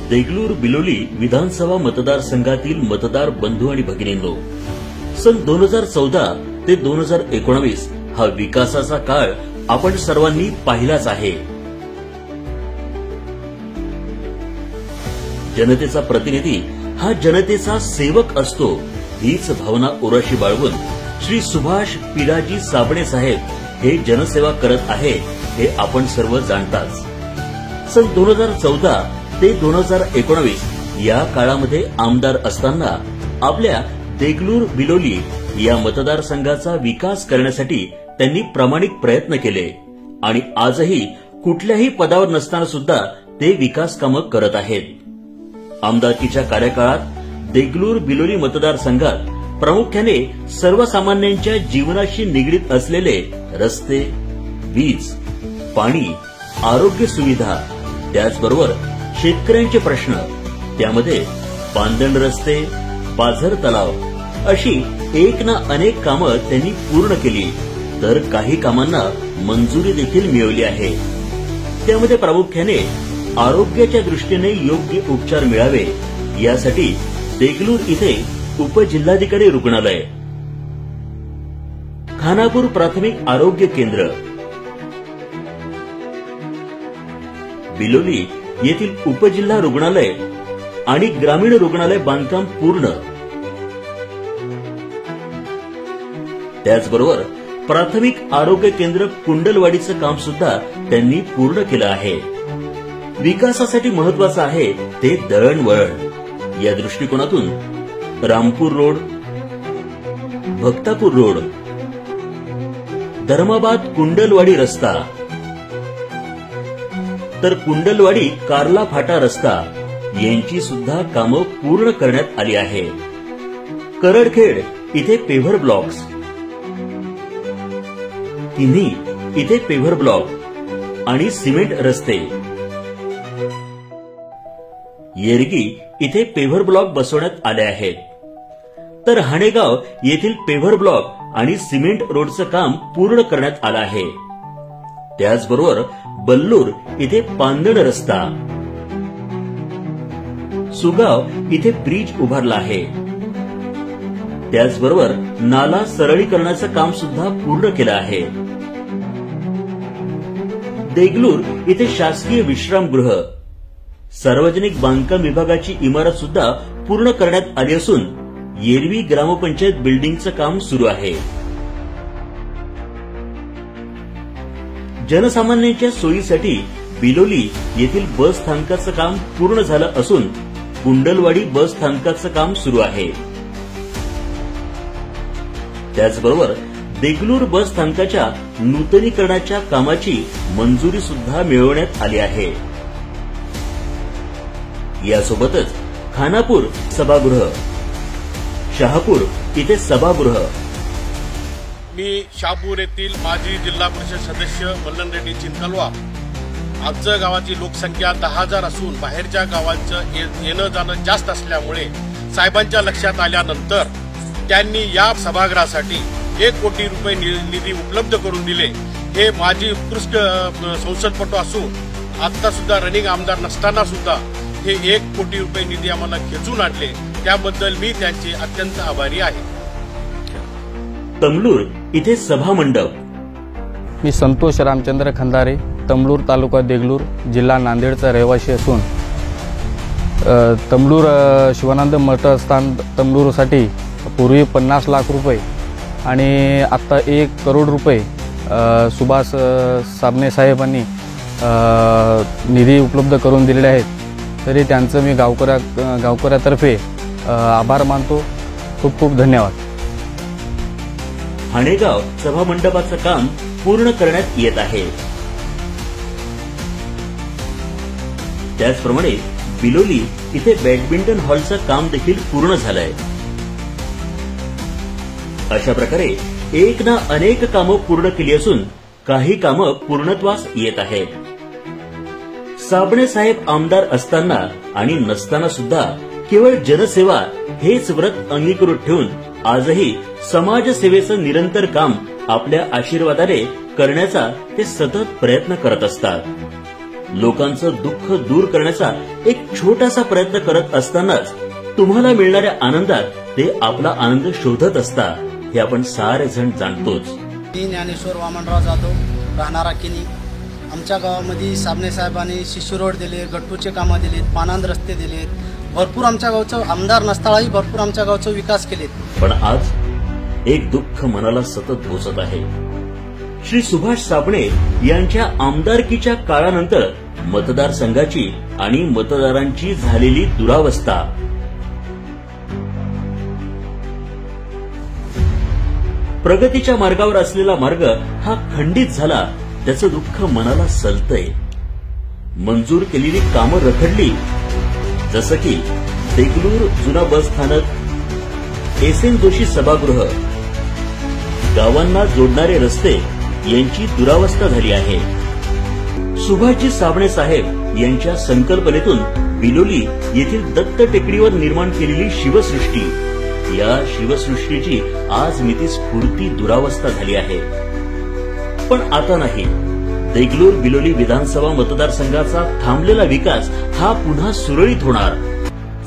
देगलूर बिलोली विधानसभा मतदारसंघातील मतदार बंधू आणि भगिनींनो, सन 2014 ते 2019 हा विकासाचा काळ आपण सर्वांनी पाहिलाच आहे. जनतेचा प्रतिनिधी हा जनतेचा सेवक असतो, हीच भावना उराशी बाळगून श्री सुभाष पिलाजी साबणे साहेब हे जनसेवा करत आहे हे आपण सर्व जाणताच. सन 2014 ते 2019 या काळामध्ये आमदार असताना आपल्या देगलूर बिलोली या मतदारसंघाचा विकास करण्यासाठी त्यांनी प्रामाणिक प्रयत्न केले आणि आजही कुठल्याही पदावर नसताना सुद्धा ते विकास कामं करत आहेत. आमदारकीच्या कार्यकाळात देगलूर बिलोली मतदारसंघात प्रामुख्याने सर्वसामान्यांच्या जीवनाशी निगडीत असलेले रस्ते, वीज, पाणी, आरोग्य सुविधा, त्याचबरोबर शेतकऱ्यांचे प्रश्न, त्यामध्ये पांदण रस्ते, पाझर तलाव अशी एक ना अनेक कामं त्यांनी पूर्ण केली, तर काही कामांना मंजुरी देखील मिळवली आहे. त्यामध्ये प्रामुख्याने आरोग्याच्या दृष्टीने योग्य उपचार मिळावे यासाठी देगलूर इथे उपजिल्हाधिकारी रुग्णालय, खानापूर प्राथमिक आरोग्य केंद्र, बिलोली येथील उपजिल्हा रुग्णालय आणि ग्रामीण रुग्णालय बांधकाम पूर्ण, त्याचबरोबर प्राथमिक आरोग्य केंद्र कुंडलवाडीचं काम सुद्धा त्यांनी पूर्ण केलं आहे. विकासासाठी महत्वाचं आहे ते दळणवळण. या दृष्टिकोनातून रामपूर रोड, भक्तापूर रोड, धर्माबाद कुंडलवाडी रस्ता, तर कुंडलवाडी कार्ला फाटा रस्ता यांची सुद्धा कामं पूर्ण करण्यात आली आहे. करडखेड इथे पेव्हर ब्लॉक्स, किन्ही इथे पेव्हर ब्लॉक आणि सिमेंट रस्ते, येरगी इथे पेव्हर ब्लॉक बसवण्यात आले आहेत. तर हाणेगाव येथील पेव्हर ब्लॉक आणि सिमेंट रोडचं काम पूर्ण करण्यात आलं आहे. त्याचबरोबर बल्लूर इथे पांदण रस्ता, सुगाव इथे ब्रिज उभारला आहे. त्याचबरोबर नाला सरळीकरणाचं काम सुद्धा पूर्ण केलं आहे. देगलूर इथे शासकीय विश्रामगृह, सार्वजनिक बांधकाम विभागाची इमारत सुद्धा पूर्ण करण्यात आली असून येरवी ग्रामपंचायत बिल्डिंगचं काम सुरू आहे. जनसामान्यांच्या सोयीसाठी बिलोली येथील बस स्थानकाचं काम पूर्ण झालं असून कुंडलवाडी बस स्थानकाचं काम सुरू आहे. त्याचबरोबर देगलूर बस स्थानकाच्या नूतनीकरणाच्या कामाची मंजुरी सुद्धा मिळवण्यात आली आहे. यासोबतच खानापूर सभागृह, शहापूर इथे सभागृह, मी शहापूर येथील माजी जिल्हा परिषद सदस्य मल्लन रेड्डी चिंतलवा. आमच्या गावाची लोकसंख्या 10,000 असून बाहेरच्या गावांचं येणं जाणं जास्त असल्यामुळे साहेबांच्या लक्षात आल्यानंतर त्यांनी या सभागृहासाठी 1 कोटी रुपये निधी उपलब्ध करून दिले. हे माजी उत्कृष्ट संसदपटू असून आता सुद्धा रनिंग आमदार नसताना सुद्धा हे 1 कोटी रुपये निधी आम्हाला खेचून आणले. त्याबद्दल मी त्यांचे अत्यंत आभारी आहे. तमलूर इथे सभा मंडप. मी संतोष रामचंद्र खंदारे, तमलूर तालुका देगलूर, जिल्हा नांदेडचा रहिवासी असून तमलूर शिवानंद मतदान तमलूरसाठी पूर्वी 50 लाख रुपये आणि आता 1 करोड रुपये सुभाष साबणे साहेबांनी निधी उपलब्ध करून दिलेले आहेत. तरी त्यांचं मी गावकऱ्यातर्फे आभार मानतो. खूप खूप धन्यवाद. हाणेगाव सभा मंडपाचं काम पूर्ण करण्यात येत आहे. त्याचप्रमाणे बिलोली इथे बॅडमिंटन हॉलचं काम देखील पूर्ण झालंय. अशा प्रकारे एक ना अनेक कामं पूर्ण केली असून काही कामं पूर्णत्वास येत आहेत. साबणे साहेब आमदार असताना आणि नसताना सुद्धा केवळ जनसेवा हेच व्रत अंगीकृत ठेवून आजही समाजसेवेचं निरंतर काम आपल्या आशीर्वादाने करण्याचा ते सतत प्रयत्न करत असतात. लोकांचं दुःख दूर करण्याचा एक छोटासा प्रयत्न करत असतानाच तुम्हाला मिळणाऱ्या आनंदात ते आपला आनंद शोधत असतात हे आपण सारेजण जाणतोच. मी ज्ञानेश्वर वामनराव जाधव, राहणारा किनी. आमच्या गावामध्ये साबणे साहेबांनी शिशू रोड दिले, गट्टूचे कामं दिलेत, पानांद रस्ते दिलेत, भरपूर आमच्या गावचं आमदार नसतानाही भरपूर आमच्या गावचं विकास केलेत. पण आज एक दुःख मनाला सतत घोचत आहे. श्री सुभाष साबणे यांच्या आमदारकीच्या काळानंतर मतदारसंघाची आणि मतदारांची झालेली दुरावस्था. प्रगतीच्या मार्गावर असलेला मार्ग हा खंडित झाला, त्याचं दुःख मनाला सलतंय. मंजूर केलेली कामं रखडली, जसं की देगलूर जुना बस स्थानक, एस.एन. जोशी सभागृह, गावांना जोडणारे रस्ते यांची दुरावस्था झाली आहे. सुभाषजी साबणे साहेब यांच्या संकल्पनेतून बिलोली येथील दत्त टेकडीवर निर्माण केलेली शिवसृष्टी, या शिवसृष्टीची आज मिती स्फूर्ती दुरावस्था झाली आहे. पण आता नाही. देगलूर बिलोली विधानसभा मतदारसंघाचा थांबलेला विकास हा पुन्हा सुरळीत होणार.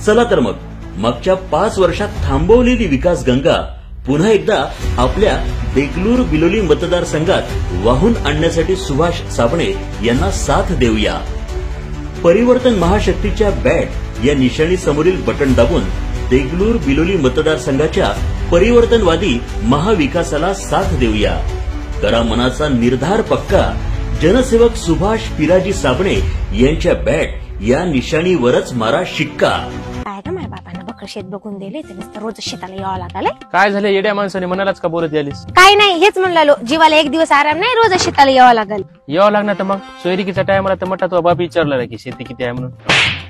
चला तर मग मागच्या 5 वर्षात थांबवलेली विकास गंगा पुन्हा एकदा आपल्या देगलूर बिलोली मतदारसंघात वाहून आणण्यासाठी सुभाष साबणे यांना साथ देऊया. परिवर्तन महाशक्तीच्या बॅट या निशाणी समोरील बटन दाबून देगलूर बिलोली मतदारसंघाच्या परिवर्तनवादी महाविकासाला साथ देऊया. करा मनाचा निर्धार पक्का. जनसेवक सुभाष पिराजी साबणे यांच्या बॅट या निशाणीवरच मारा शिक्का. काय ग माझ्या बापानं बकरं शेत बघून दिले, तर रोज शेताला यावं लागलंय. काय झालं येड्या माणसाने मनालाच का बोलत यालीस? काय नाही, हेच म्हणलो, जीवाला एक दिवस आराम नाही, रोज शेताला यावं लागल. यावं लागणार तर मग सोयरिकीच्या टायमाला तर म्हटलं तो बाप विचारला की शेती किती आहे म्हणून.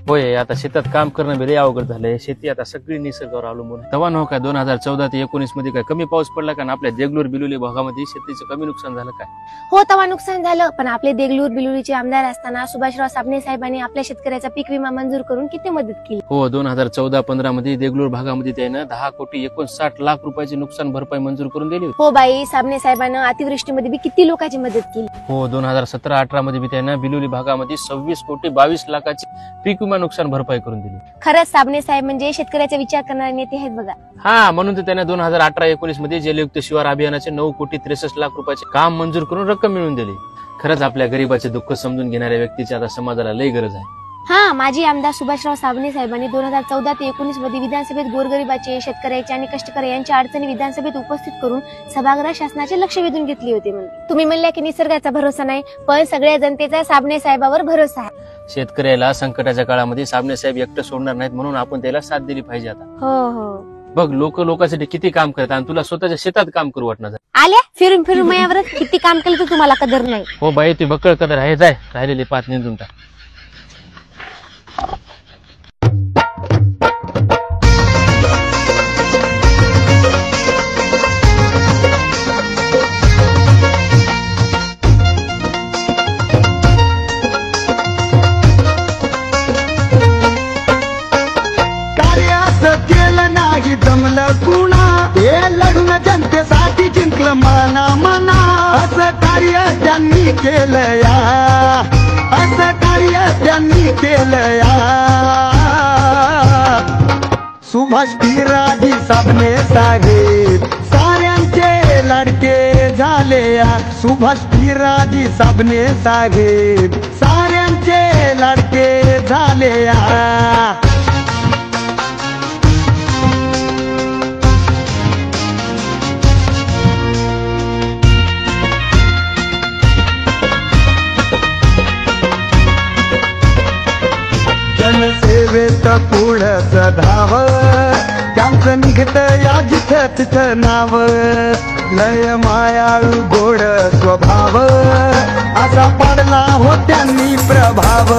होय, आता शेतात काम करणं लय अवघड झालंय. शेती आता सगळी निसर्गावर अवलंबून. तेव्हा नव्ह का 2014 ते 19 मध्ये काय कमी पाऊस पडला का? आपल्या देगलूर बिलोली भागामध्ये शेतीचं कमी नुकसान झालं काय? हो, तेव्हा नुकसान झालं, पण आपले देगलूर बिलोलीचे आमदार असताना सुभाषराव साबणे साहेबांनी आपल्या शेतकऱ्याचा पीक विमा मंजूर करून किती मदत केली. हो, 2014-15 मध्ये देगलूर भागामध्ये त्यानं 10,59,00,000 रुपयाची नुकसान भरपाई मंजूर करून दिली होती. हो बाई, साबणे साहेबांना अतिवृष्टीमध्ये बी किती लोकांची मदत केली. हो, 2017-18 मध्ये बी त्यानं बिलोली भागामध्ये 26,22,00,000ची पीक विमा नुकसान भरपाई करून दिली. खरंच साबणे साहेब म्हणजे शेतकऱ्याचा विचार करणारे नेते आहेत बघा. हा, म्हणून तर त्याने 2018-19 मध्ये जलयुक्त शिवार अभियानाचे 9,63,00,000 रुपयाचे काम मंजूर करून रक्कम मिळवून दिली. खरंच आपल्या गरीबाचे दुःख समजून घेणाऱ्या व्यक्तीची आता समाजाला लई गरज आहे. हा, माजी आमदार सुभाषराव साबणे साहेबांनी 2014 ते 19 मध्ये विधानसभेत गोरगरिबाचे, शेतकऱ्याचे आणि कष्टकरी यांच्या अडचणी विधानसभेत उपस्थित करून सभागृह शासनाचे लक्ष वेधून घेतले होते. तुम्ही म्हणल्या की निसर्गाचा भरोसा नाही, पण सगळ्या जनतेचा साबणे साहेबावर भरोसा आहे. शेतकऱ्याला संकटाच्या काळामध्ये साबणे साहेब एकटं सोडणार नाहीत, म्हणून आपण त्याला साथ दिली पाहिजे. आता हो हो, बघ लोकांसाठी किती काम करतात आणि तुला स्वतःच्या शेतात काम करू वाटणार. आल्या फिरून फिरून मायावर किती काम केलं तर तुम्हाला कदर नाही. हो बाई, तू बक्कळ कदर आहे. जाय राहिलेली पात निंदून टाक. जमलं कुणा हे लग्न जनतेसाठी जिंकलं मना मना. असं कार्य त्यांनी केलं या, असं कार्य त्यांनी केलं या. सुभाष पिराजी साबणे साहेब साऱ्यांचे लाडके झाले या. सुभाष पिराजी साबणे साहेब साऱ्यांचे लाडके झाले या. जनसेवेत पुढचं धाव, त्यांचं निघत या जिथं तिथं नाव. लय मायाळू गोड स्वभाव, असा पडला हो त्यांनी प्रभाव.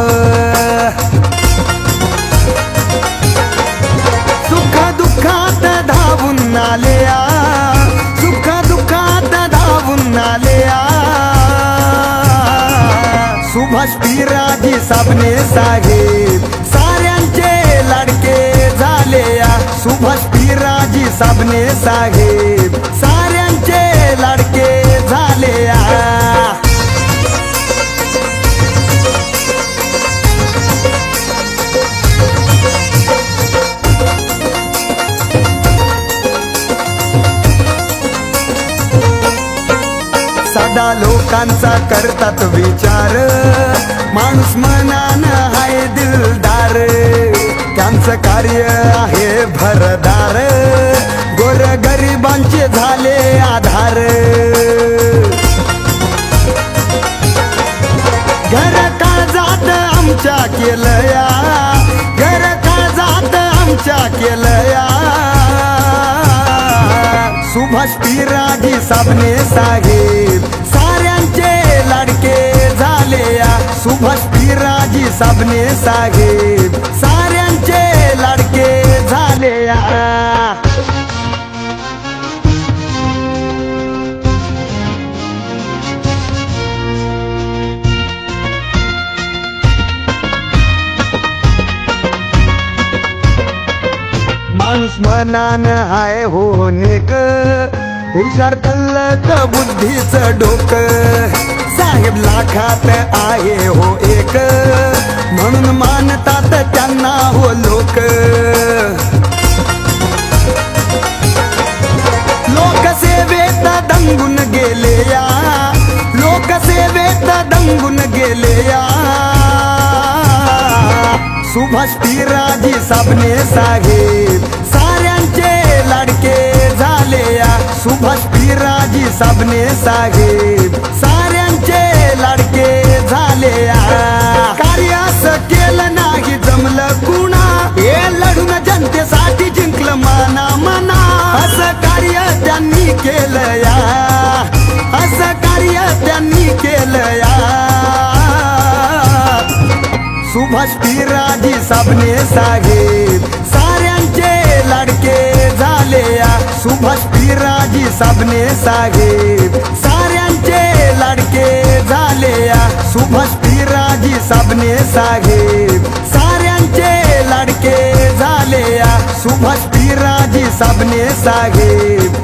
सुख दुःखात धावून आल्या, सुख दुःखात धावून आल्या. सुभाष पिराजी साबणे साहेब साऱ्यांचे लाडके झाले या. सुभाष पिराजी साबणे साहेब साऱ्यांचे लाडके झाले या. लोकांचा करतात विचार, माणूस मनानं हाय दिलदार, त्यांचं कार्य आहे भरदार, गोरगरिबांचे झाले आधार. घर काळजात आमच्या केलया, घर काळजात आमच्या केलया, सुभाष पिराजी साबणे साहेब साऱ्यांचे लाडके झाले या. सुभाष पिराजी साबणे साहेब साऱ्यांचे लाडके झाले या. माणूस मनानं हाय हो नेक, हुशार कल्लक बुद्धीचं डोकं, साहेब लाखात आहे हो एक, म्हणून मानतात त्यांना हो लोक. लोकसेवेत दंगून गेले या, लोकसेवेत दंगून गेले या, सुभाष पिराजी साबणे साहेब साऱ्यांचे लाडके झाले या. सुभाष पिराजी साबणे साहेब साऱ्यांचे लाडके झाले या. कार्य असं केलं नाही जमलं कुणा, हे लढून जनतेसाठी जिंकलं मना मना, असं कार्य त्यांनी केलं या, असं कार्य त्यांनी केलं या. सुभाष पिराजी साबणे साहेब साऱ्यांचे लाडके झाले या. सुभाष पिराजी साबणे साहेब साऱ्यांचे लाडके झाले या. सुभाष पिराजी साबणे साहेब साऱ्यांचे लाडके झाले या. सुभाष पिराजी साबणे साहेब